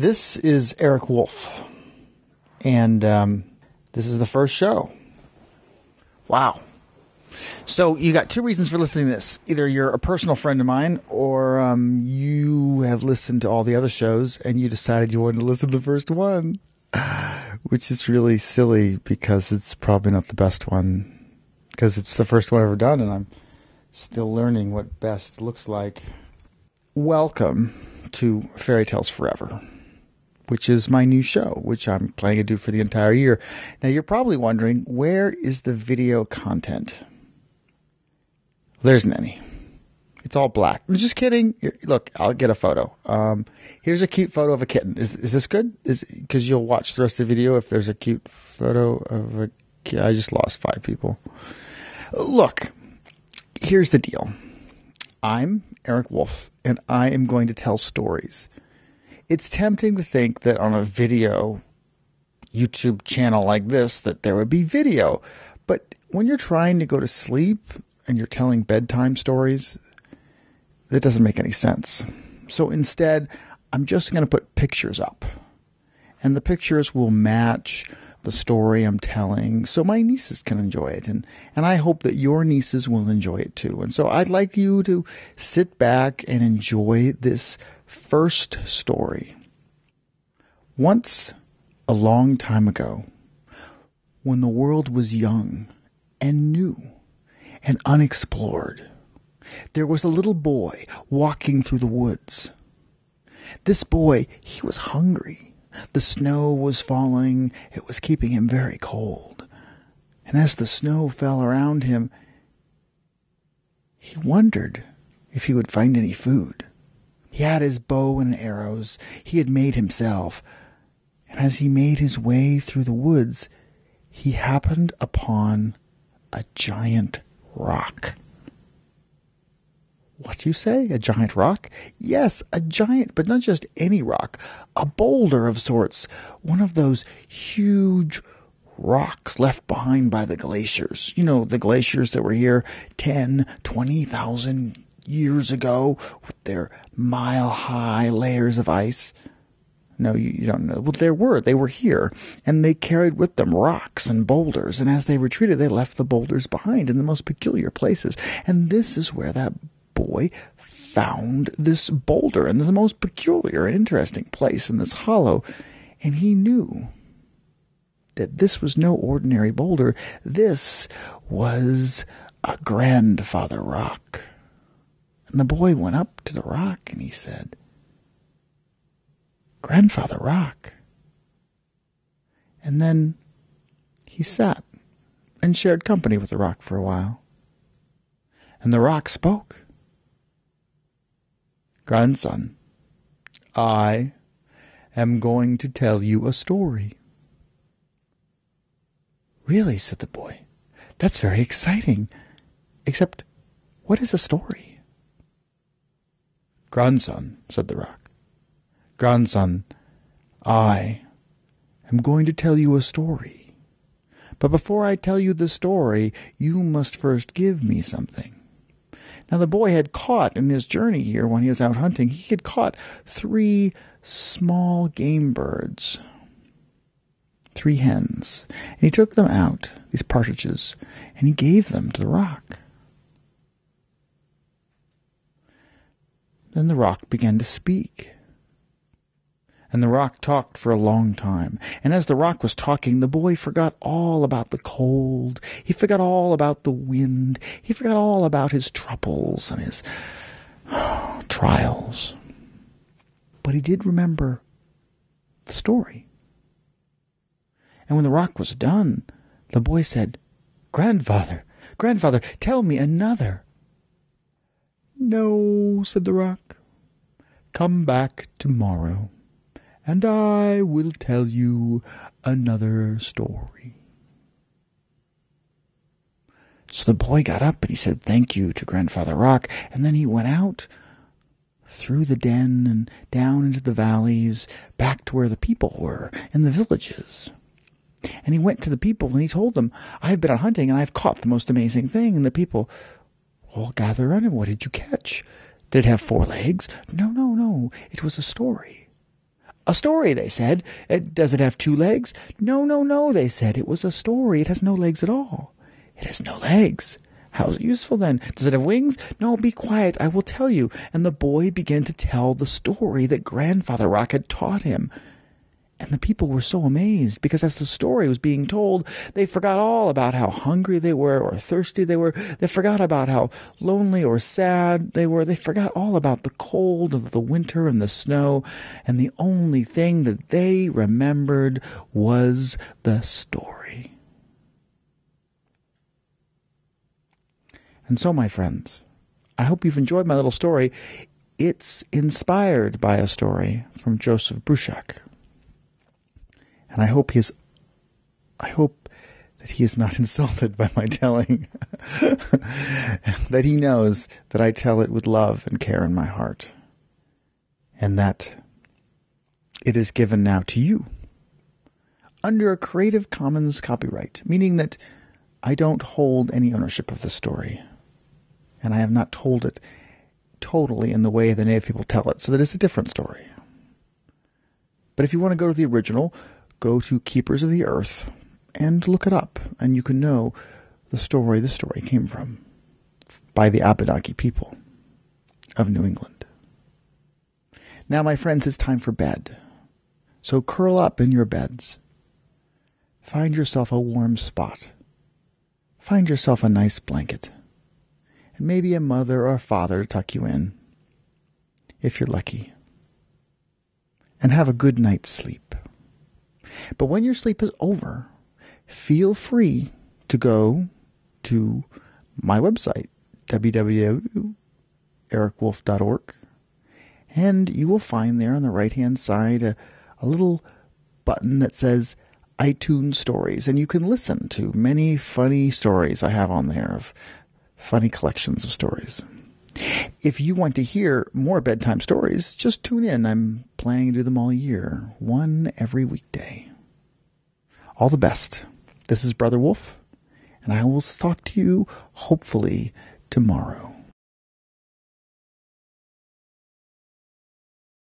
This is Eric Wolf, and this is the first show. Wow. So you got two reasons for listening to this. Either you're a personal friend of mine, or you have listened to all the other shows, and you decided you wanted to listen to the first one, which is really silly because it's probably not the best one, because it's the first one I've ever done, and I'm still learning what best looks like. Welcome to Fairy Tales Forever, which is my new show, which I'm planning to do for the entire year. Now, you're probably wondering, where is the video content? There isn't any. It's all black. I'm just kidding. Look, I'll get a photo. Here's a cute photo of a kitten. Is this good? Because you'll watch the rest of the video if there's a cute photo of a kitten. I just lost 5 people. Look, here's the deal. I'm Eric Wolf, and I am going to tell stories. It's tempting to think that on a video YouTube channel like this that there would be video. But when you're trying to go to sleep and you're telling bedtime stories, that doesn't make any sense. So instead, I'm just going to put pictures up. And the pictures will match the story I'm telling so my nieces can enjoy it. And I hope that your nieces will enjoy it too. And so I'd like you to sit back and enjoy this first story. Once, a long time ago, when the world was young and new and unexplored, there was a little boy walking through the woods. This boy, he was hungry. The snow was falling. It was keeping him very cold. And as the snow fell around him, he wondered if he would find any food. He had his bow and arrows he had made himself, and as he made his way through the woods, he happened upon a giant rock. What do you say? A giant rock? Yes, a giant, but not just any rock. A boulder of sorts. One of those huge rocks left behind by the glaciers. You know, the glaciers that were here 10, 20,000 years ago with their mile-high layers of ice. No, you don't know. Well, they were here, and they carried with them rocks and boulders, and as they retreated, they left the boulders behind in the most peculiar places. And this is where that boy found this boulder, and this is the most peculiar and interesting place in this hollow, and he knew that this was no ordinary boulder. This was a grandfather rock. And the boy went up to the rock and he said, "Grandfather Rock." And then he sat and shared company with the rock for a while. And the rock spoke. "Grandson, I am going to tell you a story." "Really?" said the boy. "That's very exciting. Except, what is a story?" "Grandson," said the rock. "Grandson, I am going to tell you a story. But before I tell you the story, you must first give me something." Now the boy had caught in his journey here when he was out hunting, he had caught 3 small game birds, 3 hens. And he took them out, these partridges, and he gave them to the rock. Then the rock began to speak. And the rock talked for a long time. And as the rock was talking, the boy forgot all about the cold. He forgot all about the wind. He forgot all about his troubles and his trials. But he did remember the story. And when the rock was done, the boy said, Grandfather, tell me another." "No," said the rock. "Come back tomorrow, and I will tell you another story." So the boy got up and he said thank you to Grandfather Rock, and then he went out through the den and down into the valleys, back to where the people were, in the villages. And he went to the people and he told them, "I have been out hunting and I have caught the most amazing thing." And the people all gathered around him. "What did you catch? Did it have 4 legs?" No. It was a story. A story, they said. Does it have 2 legs? No, no, no, they said. It was a story. It has no legs at all. It has no legs. How is it useful then? Does it have wings? No, be quiet. I will tell you. And the boy began to tell the story that Grandfather Rock had taught him. And the people were so amazed because as the story was being told, they forgot all about how hungry they were or thirsty they were. They forgot about how lonely or sad they were. They forgot all about the cold of the winter and the snow. And the only thing that they remembered was the story. And so, my friends, I hope you've enjoyed my little story. It's inspired by a story from Joseph Bruchac. And I hope that he is not insulted by my telling, that he knows that I tell it with love and care in my heart, and that it is given now to you under a Creative Commons copyright, meaning that I don't hold any ownership of the story, and I have not told it totally in the way the native people tell it, so that it's a different story. But if you want to go to the original, go to Keepers of the Earth and look it up, and you can know the story came from by the Abenaki people of New England. Now, my friends, it's time for bed. So curl up in your beds. Find yourself a warm spot. Find yourself a nice blanket. And maybe a mother or a father to tuck you in, if you're lucky. And have a good night's sleep. But when your sleep is over, feel free to go to my website, www.ericwolf.org, and you will find there on the right-hand side a little button that says iTunes Stories, and you can listen to many funny stories I have on there of funny collections of stories. If you want to hear more bedtime stories, just tune in. I'm planning to do them all year, one every weekday. All the best. This is Brother Wolf, and I will talk to you hopefully tomorrow.